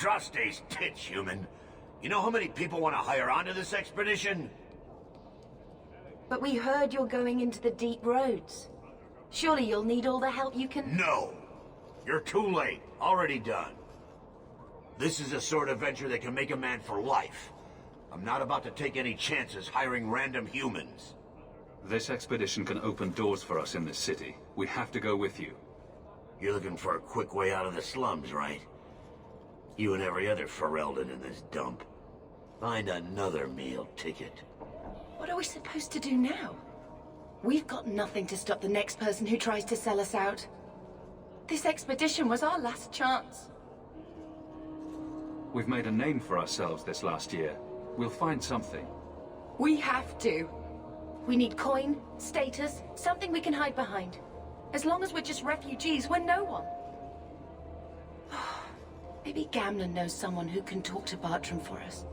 Drosta's tits, human. You know how many people want to hire onto this expedition? But we heard you're going into the deep roads. Surely you'll need all the help you can... No! You're too late. Already done. This is a sort of venture that can make a man for life. I'm not about to take any chances hiring random humans. This expedition can open doors for us in this city. We have to go with you. You're looking for a quick way out of the slums, right? You and every other Felderen in this dump. Find another meal ticket. What are we supposed to do now? We've got nothing to stop the next person who tries to sell us out. This expedition was our last chance. We've made a name for ourselves this last year. We'll find something. We have to. We need coin, status, something we can hide behind. As long as we're just refugees, we're no one. Maybe Gamlen knows someone who can talk to Bartram for us.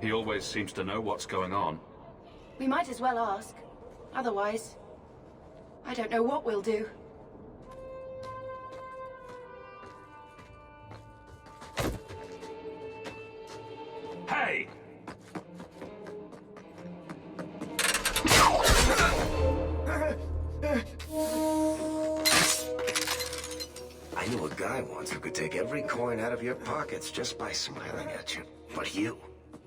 He always seems to know what's going on. We might as well ask. Otherwise, I don't know what we'll do. Hey! I knew a guy once who could take every coin out of your pockets just by smiling at you. But you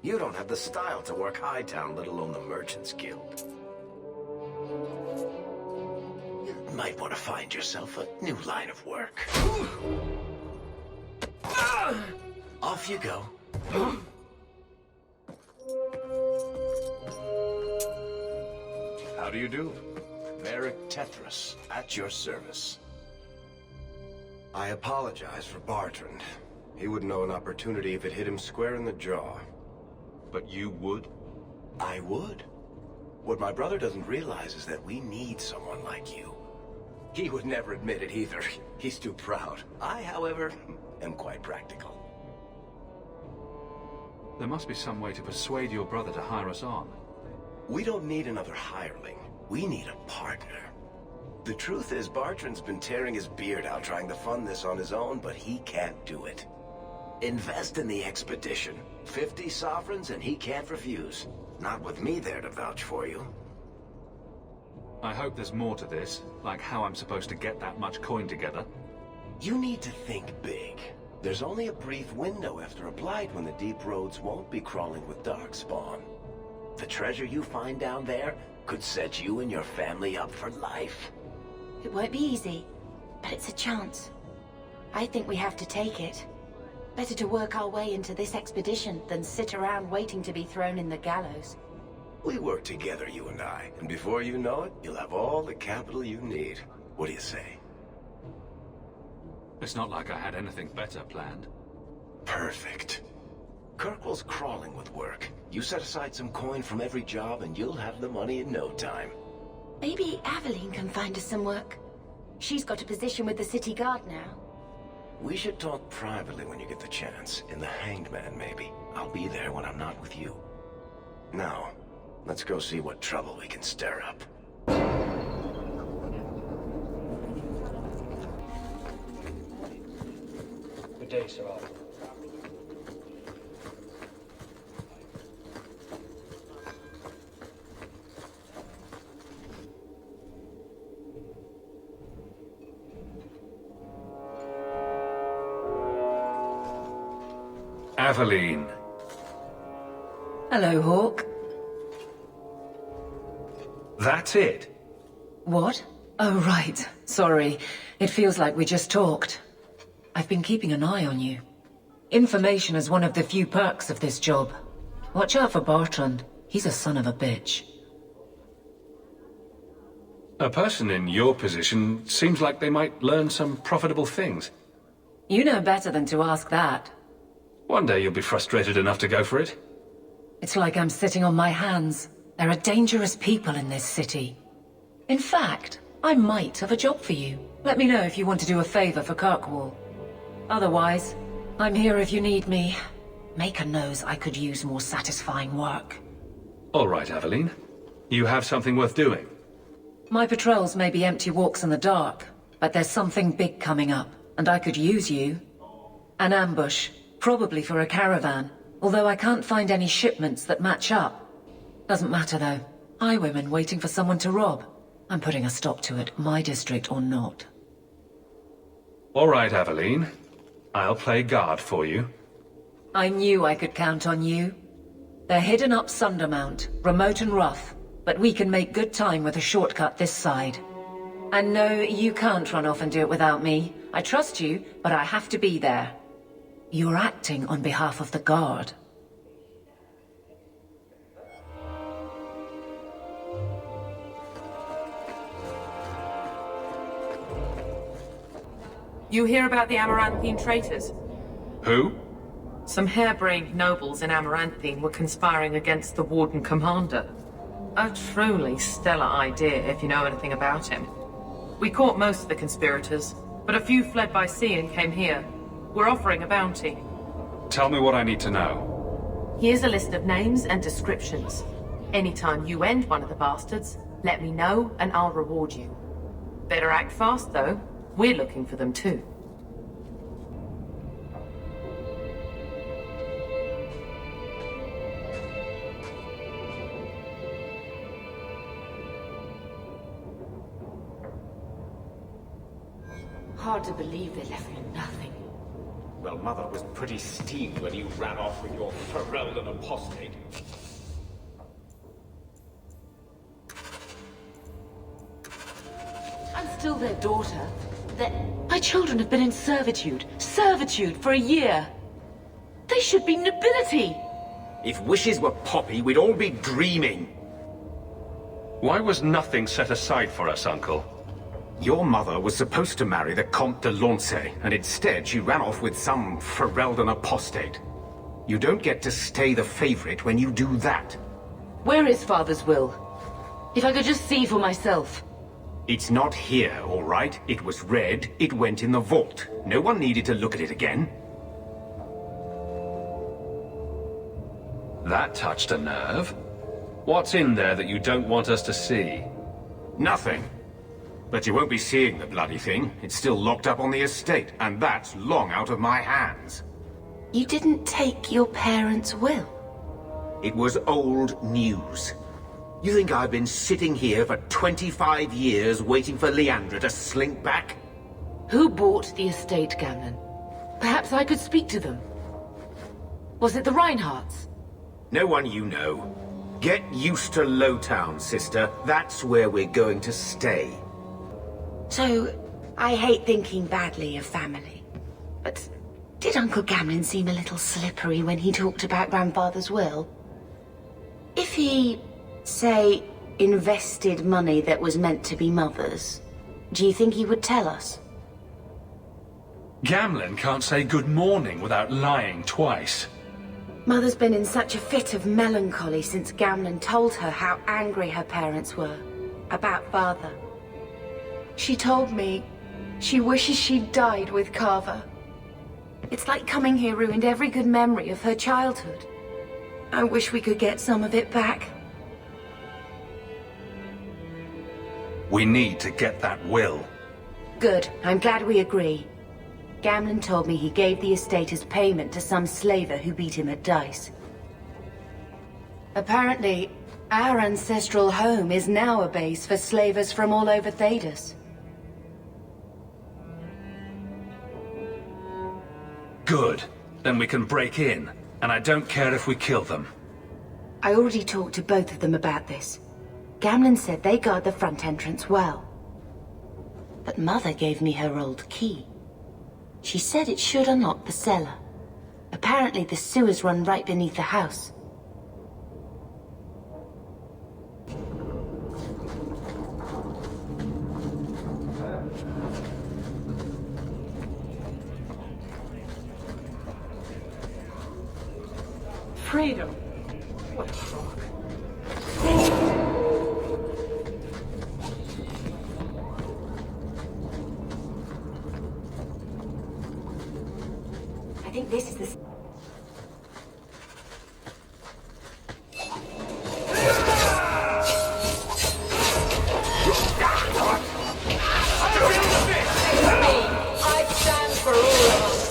don't have the style to work Hightown, let alone the Merchants Guild. You might want to find yourself a new line of work. Off you go. How do you do? Varric Tethras, at your service. I apologize for Bartrand. He wouldn't know an opportunity if it hit him square in the jaw. But you would? I would. What my brother doesn't realize is that we need someone like you. He would never admit it either. He's too proud. I, however, am quite practical. There must be some way to persuade your brother to hire us on. We don't need another hireling. We need a partner. The truth is, Bartrand's been tearing his beard out trying to fund this on his own, but he can't do it. Invest in the expedition. 50 sovereigns and he can't refuse. Not with me there to vouch for you. I hope there's more to this, like how I'm supposed to get that much coin together. You need to think big. There's only a brief window after a blight when the deep roads won't be crawling with darkspawn. The treasure you find down there could set you and your family up for life. It won't be easy, but it's a chance. I think we have to take it. Better to work our way into this expedition than sit around waiting to be thrown in the gallows. We work together, you and I, and before you know it, you'll have all the capital you need. What do you say? It's not like I had anything better planned. Perfect. Kirkwall's crawling with work. You set aside some coin from every job and you'll have the money in no time. Maybe Aveline can find us some work. She's got a position with the city guard now. We should talk privately when you get the chance. In the Hanged Man, maybe. I'll be there when I'm not with you. Now, let's go see what trouble we can stir up. Good day, Sir Arthur. Aveline. Hello, Hawke. That's it? What? Oh, right. Sorry. It feels like we just talked. I've been keeping an eye on you. Information is one of the few perks of this job. Watch out for Bartrand. He's a son of a bitch. A person in your position seems like they might learn some profitable things. You know better than to ask that. One day you'll be frustrated enough to go for it. It's like I'm sitting on my hands. There are dangerous people in this city. In fact, I might have a job for you. Let me know if you want to do a favor for Kirkwall. Otherwise, I'm here if you need me. Maker knows I could use more satisfying work. All right, Aveline. You have something worth doing. My patrols may be empty walks in the dark, but there's something big coming up, and I could use you. An ambush, probably for a caravan, although I can't find any shipments that match up. Doesn't matter though. Highwaymen waiting for someone to rob. I'm putting a stop to it, my district or not. All right, Aveline. I'll play guard for you. I knew I could count on you. They're hidden up Sundermount, remote and rough, but we can make good time with a shortcut this side. And no, you can't run off and do it without me. I trust you, but I have to be there. You're acting on behalf of the Guard. You hear about the Amaranthine traitors? Who? Some harebrained nobles in Amaranthine were conspiring against the Warden Commander. A truly stellar idea, if you know anything about him. We caught most of the conspirators, but a few fled by sea and came here. We're offering a bounty. Tell me what I need to know. Here's a list of names and descriptions. Anytime you end one of the bastards, let me know and I'll reward you. Better act fast, though. We're looking for them, too. Hard to believe they left me nothing. Well, Mother was pretty steamed when you ran off with your Felderen apostate. I'm still their daughter. My children have been in servitude. Servitude for a year. They should be nobility. If wishes were poppy, we'd all be dreaming. Why was nothing set aside for us, Uncle? Your mother was supposed to marry the Comte de Launcey, and instead she ran off with some Felderen apostate. You don't get to stay the favorite when you do that. Where is Father's will? If I could just see for myself. It's not here, all right? It was read, it went in the vault. No one needed to look at it again. That touched a nerve. What's in there that you don't want us to see? Nothing. But you won't be seeing the bloody thing. It's still locked up on the estate, and that's long out of my hands. You didn't take your parents' will? It was old news. You think I've been sitting here for 25 years waiting for Leandra to slink back? Who bought the estate, Gamlen? Perhaps I could speak to them. Was it the Reinhardts? No one you know. Get used to Lowtown, sister. That's where we're going to stay. So, I hate thinking badly of family. But did Uncle Gamlen seem a little slippery when he talked about Grandfather's will? If he, say, invested money that was meant to be Mother's, do you think he would tell us? Gamlen can't say good morning without lying twice. Mother's been in such a fit of melancholy since Gamlen told her how angry her parents were about Father. She told me she wishes she'd died with Carver. It's like coming here ruined every good memory of her childhood. I wish we could get some of it back. We need to get that will. Good. I'm glad we agree. Gamlen told me he gave the estate as payment to some slaver who beat him at dice. Apparently, our ancestral home is now a base for slavers from all over Thedas. Good. Then we can break in, and I don't care if we kill them. I already talked to both of them about this. Gamlen said they guard the front entrance well. But Mother gave me her old key. She said it should unlock the cellar. Apparently the sewers run right beneath the house. Freedom. What a rock. I think this is the... I stand for all of us.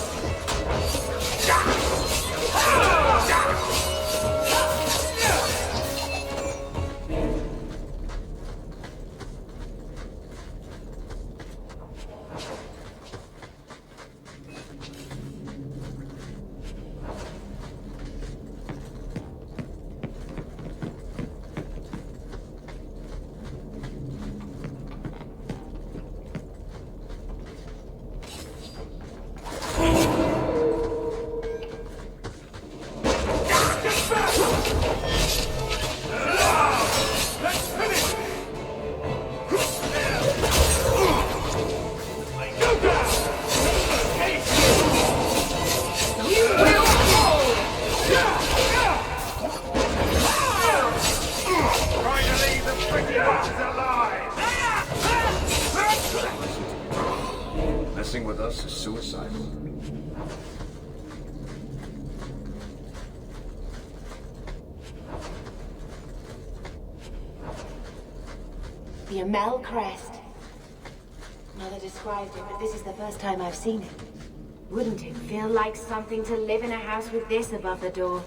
messing with us is suicidal. The Amel crest. Mother described it, but this is the first time I've seen it. Wouldn't it feel like something to live in a house with this above the door?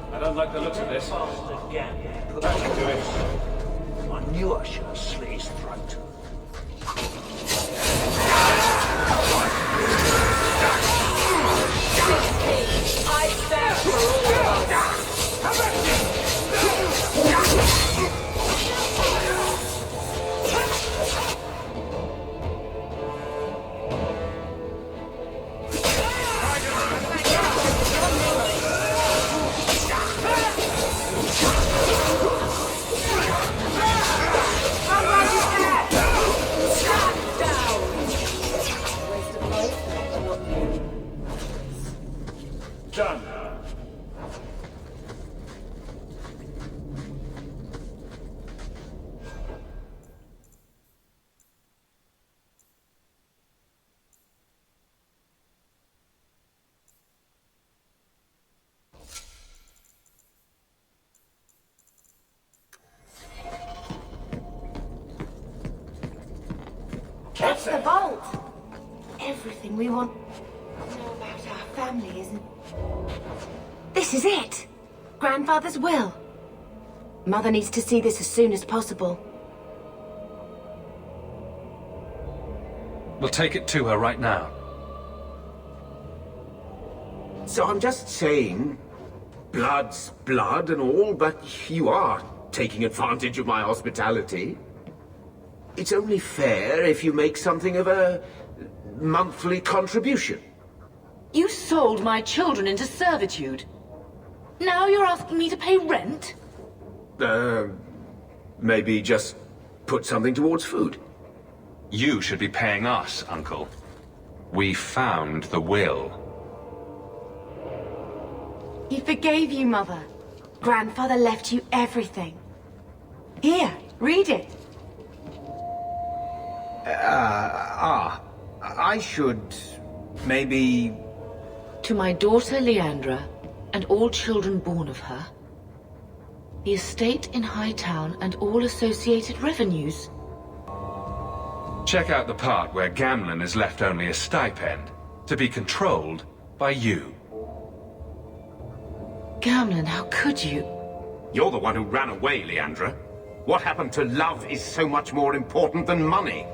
I don't like the looks of this. Again. Put that into it. I knew I should have slit his throat. I stand for all of us. Done. It's the vault. Everything we want to know about our family isn't... This is it! Grandfather's will. Mother needs to see this as soon as possible. We'll take it to her right now. So I'm just saying, blood's blood and all, but you are taking advantage of my hospitality. It's only fair if you make something of a monthly contribution. You sold my children into servitude. Now you're asking me to pay rent? Maybe just put something towards food. You should be paying us, Uncle. We found the will. He forgave you, Mother. Grandfather left you everything. Here, read it. I should maybe... To my daughter Leandra, and all children born of her, the estate in Hightown and all associated revenues. Check out the part where Gamlen is left only a stipend, to be controlled by you. Gamlen, how could you? You're the one who ran away, Leandra. What happened to love is so much more important than money.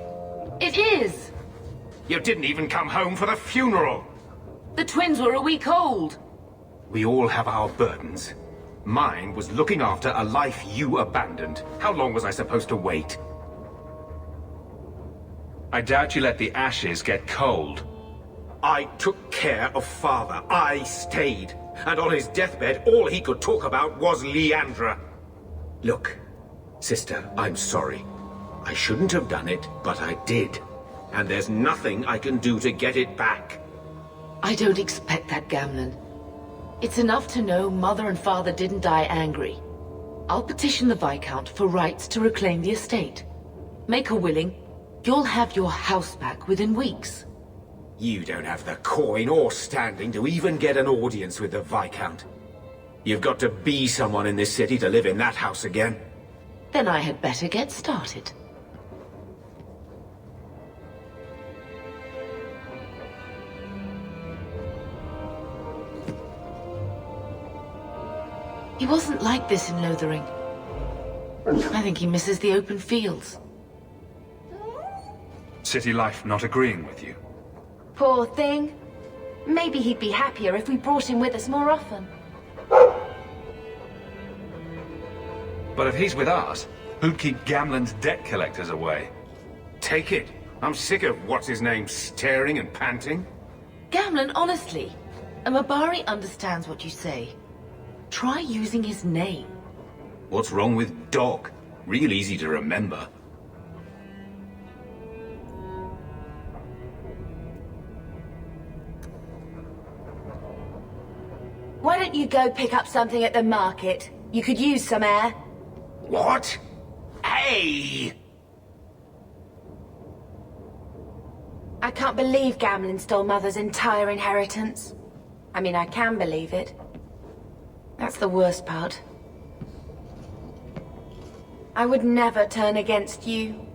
It is! You didn't even come home for the funeral. The twins were a week old. We all have our burdens. Mine was looking after a life you abandoned. How long was I supposed to wait? I doubt you let the ashes get cold. I took care of Father. I stayed. And on his deathbed, all he could talk about was Leandra. Look, sister, I'm sorry. I shouldn't have done it, but I did. And there's nothing I can do to get it back. I don't expect that, Gamlen. It's enough to know Mother and Father didn't die angry. I'll petition the Viscount for rights to reclaim the estate. Make her willing, you'll have your house back within weeks. You don't have the coin or standing to even get an audience with the Viscount. You've got to be someone in this city to live in that house again. Then I had better get started. He wasn't like this in Lothering. I think he misses the open fields. City life not agreeing with you? Poor thing. Maybe he'd be happier if we brought him with us more often. But if he's with us, who'd keep Gamlen's debt collectors away? Take it. I'm sick of what's-his-name staring and panting. Gamlen, honestly, a Mabari understands what you say. Try using his name. What's wrong with Dog? Real easy to remember. Why don't you go pick up something at the market? You could use some air. What? Hey! I can't believe Gamlen stole Mother's entire inheritance. I mean, I can believe it. That's the worst part. I would never turn against you.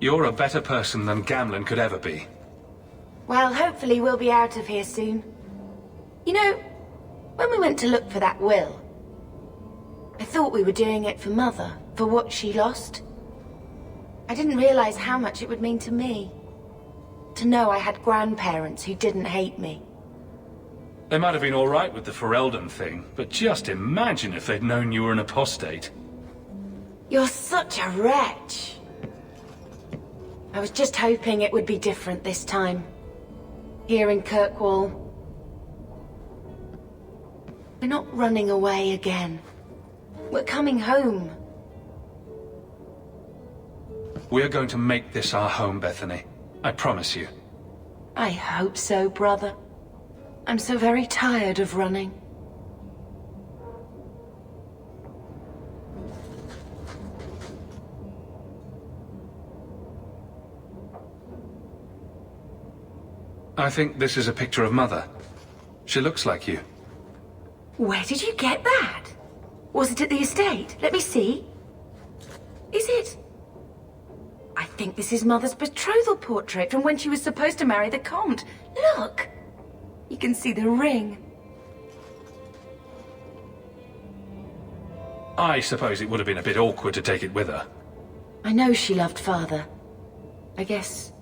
You're a better person than Gamlen could ever be. Well, hopefully we'll be out of here soon. You know, when we went to look for that will, I thought we were doing it for Mother, for what she lost. I didn't realize how much it would mean to me. To know I had grandparents who didn't hate me. They might have been all right with the Felderen thing, but just imagine if they'd known you were an apostate. You're such a wretch. I was just hoping it would be different this time. Here in Kirkwall. We're not running away again. We're coming home. We're going to make this our home, Bethany. I promise you. I hope so, brother. I'm so very tired of running. I think this is a picture of Mother. She looks like you. Where did you get that? Was it at the estate? Let me see. Is it? I think this is Mother's betrothal portrait from when she was supposed to marry the Comte. Look! You can see the ring. I suppose it would have been a bit awkward to take it with her. I know she loved Father. I guess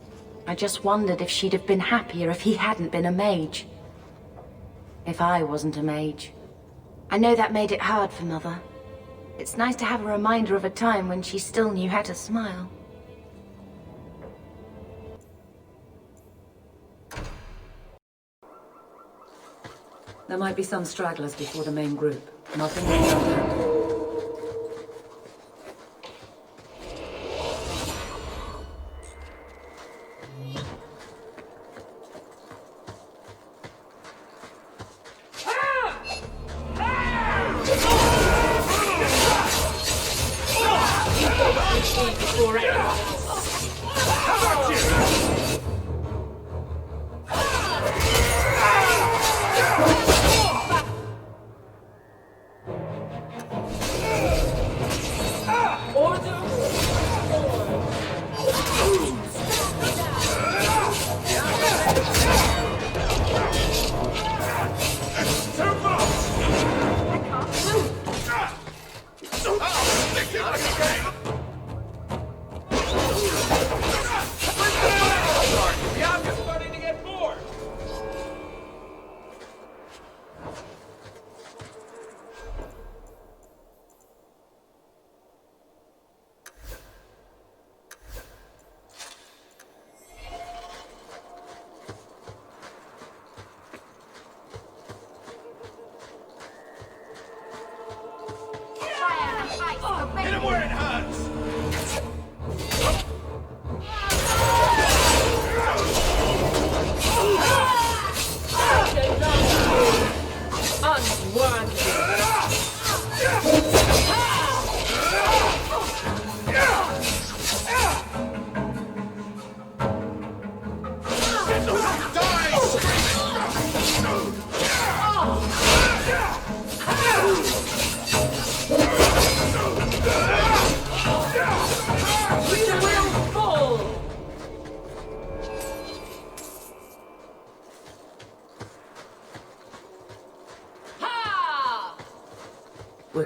I just wondered if she'd have been happier if he hadn't been a mage. If I wasn't a mage. I know that made it hard for Mother. It's nice to have a reminder of a time when she still knew how to smile. There might be some stragglers before the main group. Nothing will happen.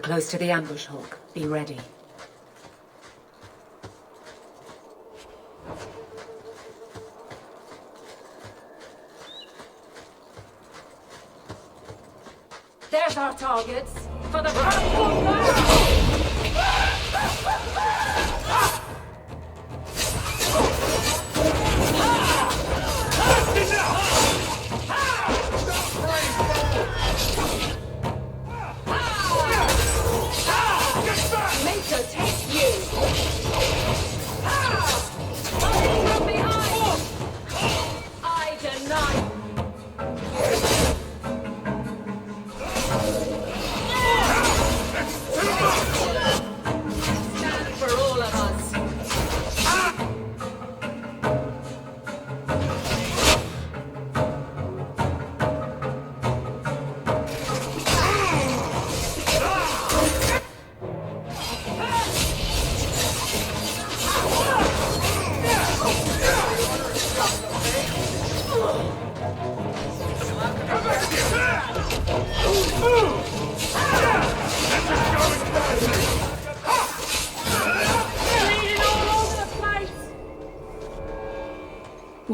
close to the ambush, Hawke. Be ready. There's our targets for the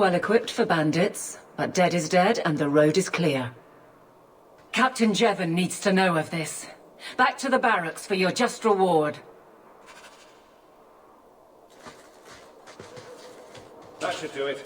Well equipped for bandits, but dead is dead and the road is clear. Captain Jevon needs to know of this. Back to the barracks for your just reward. That should do it.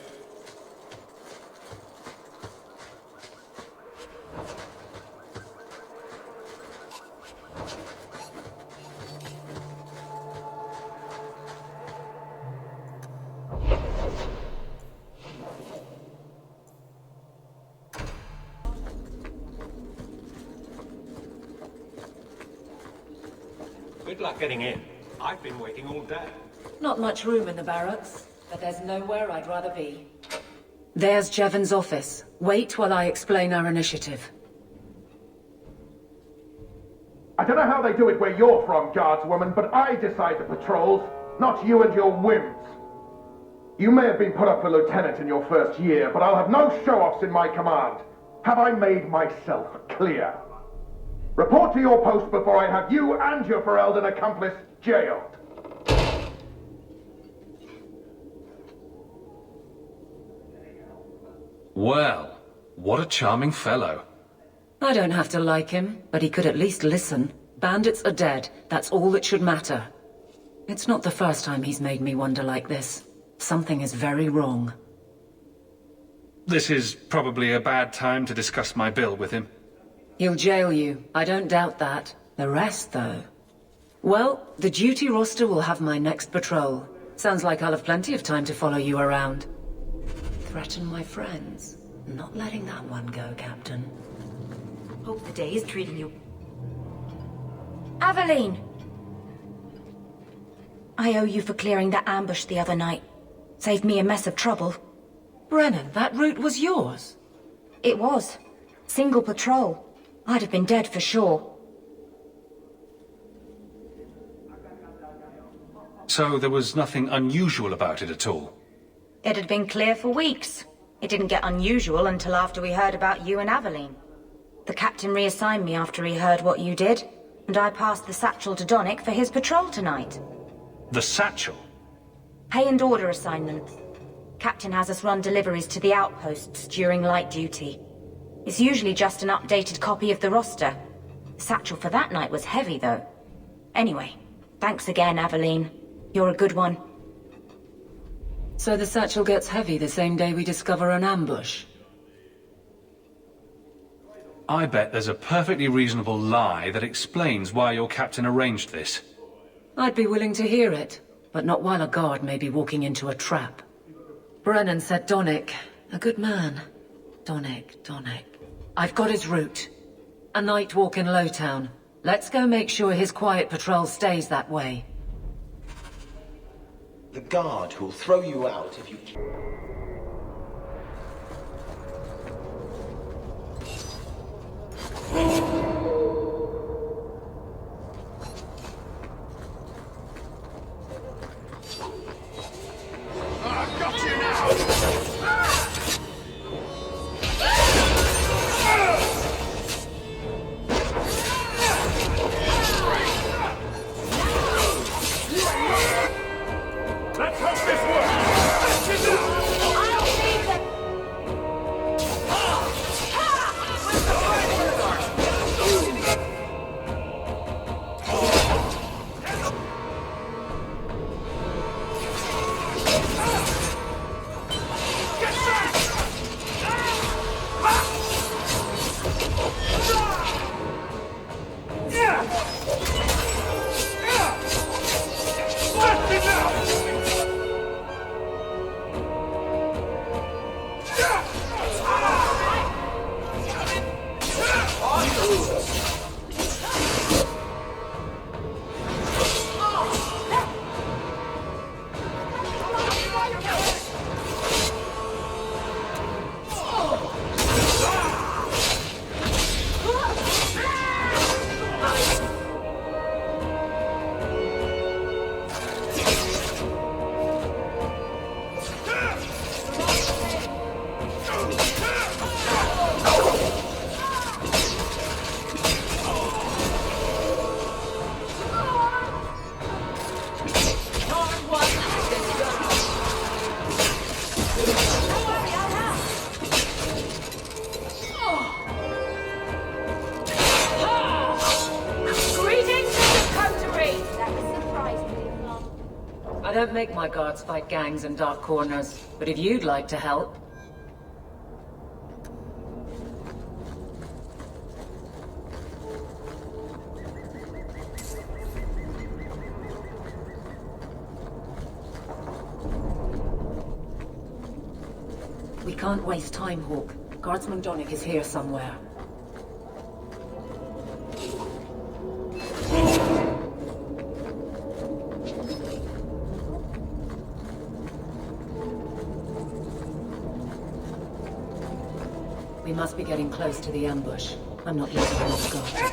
Good luck getting in. I've been waiting all day. Not much room in the barracks, but there's nowhere I'd rather be. There's Jevon's office. Wait while I explain our initiative. I don't know how they do it where you're from, guardswoman, but I decide the patrols, not you and your whims. You may have been put up for lieutenant in your first year, but I'll have no show-offs in my command. Have I made myself clear? Report to your post before I have you and your Felderen accomplice jailed. Well, what a charming fellow. I don't have to like him, but he could at least listen. Bandits are dead. That's all that should matter. It's not the first time he's made me wonder like this. Something is very wrong. This is probably a bad time to discuss my bill with him. He'll jail you. I don't doubt that. The rest, though... Well, the duty roster will have my next patrol. Sounds like I'll have plenty of time to follow you around. Threaten my friends. Not letting that one go, Captain. Hope the day is treating you. Aveline! I owe you for clearing that ambush the other night. Saved me a mess of trouble. Brennan, that route was yours? It was. Single patrol. I'd have been dead for sure. So there was nothing unusual about it at all? It had been clear for weeks. It didn't get unusual until after we heard about you and Aveline. The captain reassigned me after he heard what you did, and I passed the satchel to Donnick for his patrol tonight. The satchel? Pay and order assignments. Captain has us run deliveries to the outposts during light duty. It's usually just an updated copy of the roster. The satchel for that night was heavy, though. Anyway, thanks again, Aveline. You're a good one. So the satchel gets heavy the same day we discover an ambush? I bet there's a perfectly reasonable lie that explains why your captain arranged this. I'd be willing to hear it, but not while a guard may be walking into a trap. Brennan said Donnick. A good man. Donnick. I've got his route. A night walk in Lowtown. Let's go make sure his quiet patrol stays that way. The guard who'll throw you out if you... I've got you now! don't make my guards fight gangs in dark corners, but if you'd like to help... We can't waste time, Hawke. Guardsman Donnick is here somewhere. We must be getting close to the ambush. I'm not letting him off guard.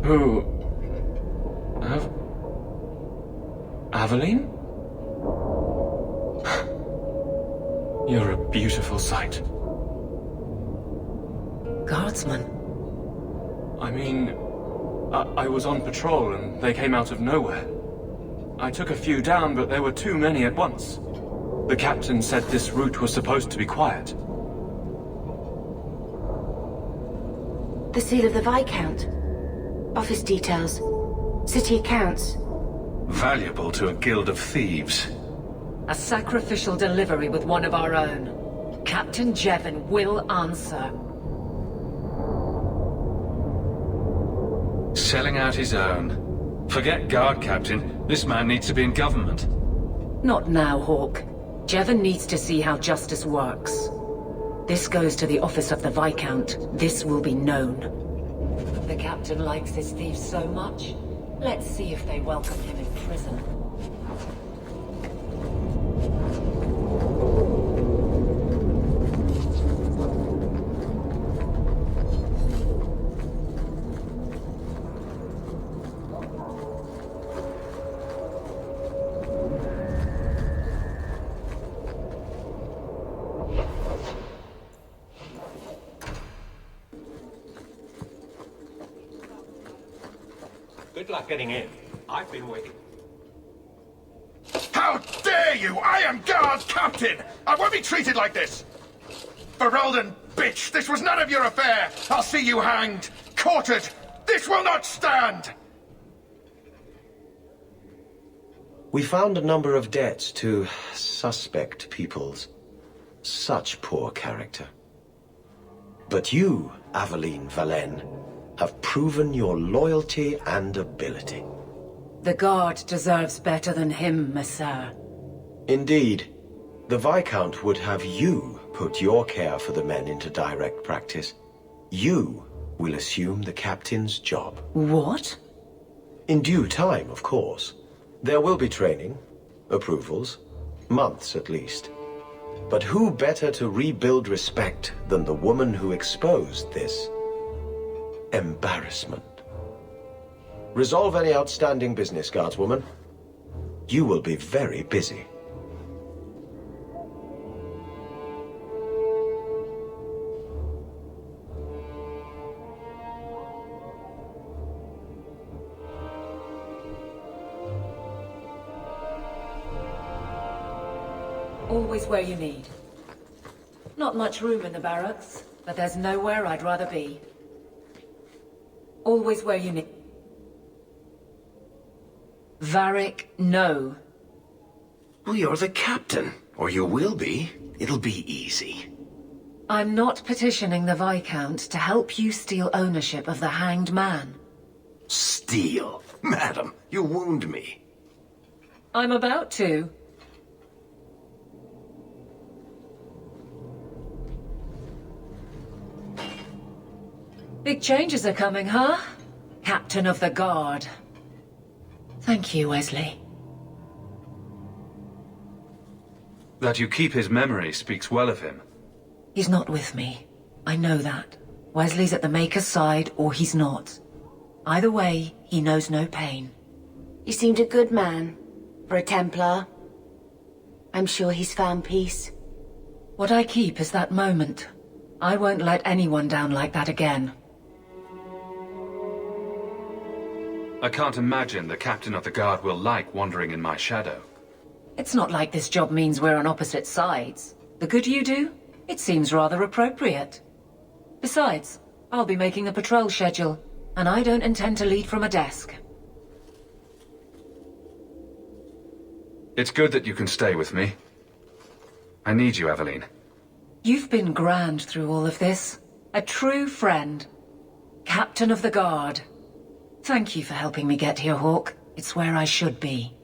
Who... Aveline? You're a beautiful sight. Guardsman? I mean... I was on patrol and they came out of nowhere. I took a few down, but there were too many at once. The captain said this route was supposed to be quiet. The seal of the Viscount. Office details. City accounts. Valuable to a guild of thieves. A sacrificial delivery with one of our own. Captain Jevon will answer. Selling out his own. Forget guard captain. This man needs to be in government. Not now, Hawke. Jevon needs to see how justice works. This goes to the office of the Viscount. This will be known. The captain likes his thieves so much. Let's see if they welcome him in prison. Good luck getting in. I've been waiting. How dare you! I am guard captain! I won't be treated like this! Felderen, bitch! This was none of your affair! I'll see you hanged! Quartered! This will not stand! We found a number of debts to suspect peoples. Such poor character. But you, Aveline Valen, have proven your loyalty and ability. The guard deserves better than him, Messire. Indeed. The Viscount would have you put your care for the men into direct practice. You will assume the captain's job. What? In due time, of course. There will be training, approvals, months at least. But who better to rebuild respect than the woman who exposed this embarrassment? Resolve any outstanding business, guardswoman. You will be very busy. Always where you need. Not much room in the barracks, but there's nowhere I'd rather be. Always where you need. Varric, no. Well, you're the captain. Or you will be. It'll be easy. I'm not petitioning the Viscount to help you steal ownership of the Hanged Man. Steal? Madam, you wound me. I'm about to. Big changes are coming, huh? Captain of the Guard. Thank you, Wesley. That you keep his memory speaks well of him. He's not with me. I know that. Wesley's at the Maker's side, or he's not. Either way, he knows no pain. He seemed a good man. For a Templar. I'm sure he's found peace. What I keep is that moment. I won't let anyone down like that again. I can't imagine the Captain of the Guard will like wandering in my shadow. It's not like this job means we're on opposite sides. The good you do, it seems rather appropriate. Besides, I'll be making a patrol schedule, and I don't intend to lead from a desk. It's good that you can stay with me. I need you, Eveline. You've been grand through all of this. A true friend. Captain of the Guard. Thank you for helping me get here, Hawke. It's where I should be.